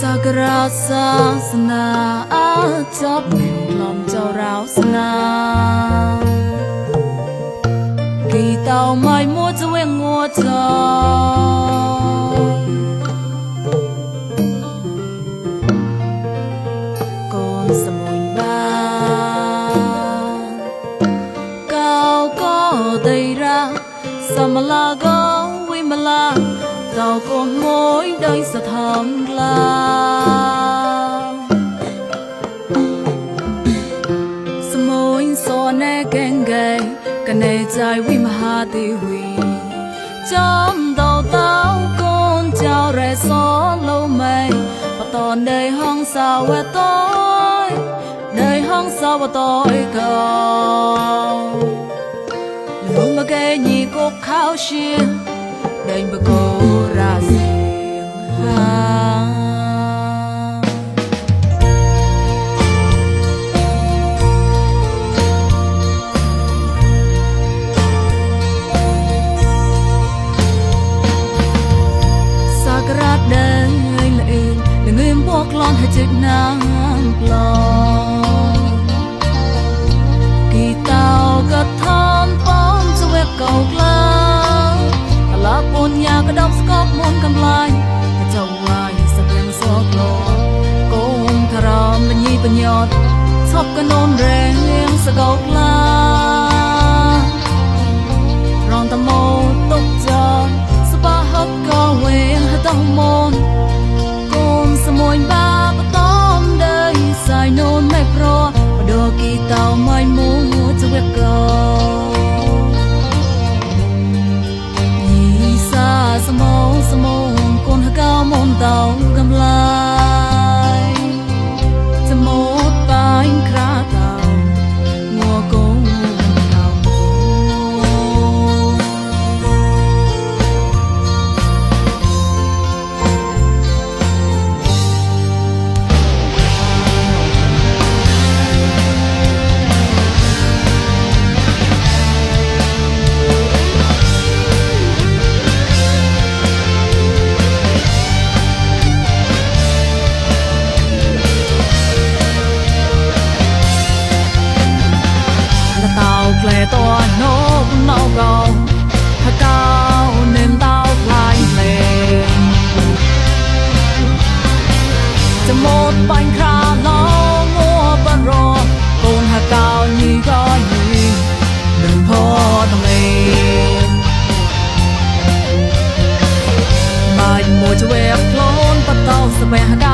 Sakra sana chop lòng châu ráo sana kỳ tàu mai mua cho em ngô cho con sầm mùi ba cao có đầy ra sầm la go vi mà la tàu con mối đây sẽ thầm la sầm môi so nè keng gay cái này trái vi mà hà tì huy chấm đầu tao con chào rẻ xó lâu mây và toàn đời hăng sao về tôi đời hăng sao về tôi cầu lúc mà cái nhị cô khao xia đành bờ cô ra riêng ha sakrat đời lệ là người buộc lon hay chết nắng lòng kỳ tao gật thon bom cho về cầu lao lá bồn nhà có đọc scop môn cầm lai trong ngoài sắp em xót lo cùng thà ram bên nhi bên nhọt thop cái nôn rèn sẽ cầu la rong tâm mô tục giòn spa hấp cao quen hết tâm môn cùng sớm môi ba bắt tóm đời sai nôn mày pro và đôi kỳ tàu mai mua cho việc cầu sa môn con hơi cao môn tàu gầm lạiจะหมดไปคราเต่างัวกงเต่าแปลตัวโน้มเนาเก่าถ้าก้าวเน้นเต้าลายเพลงจะหมดปัญคราล้องัวปันรอกูนถ้าก้าวยี่ก็ยี่หนึ่งพอต้องเองบ่ายมัวจะเวกโคลนปัดเต้าสเปหา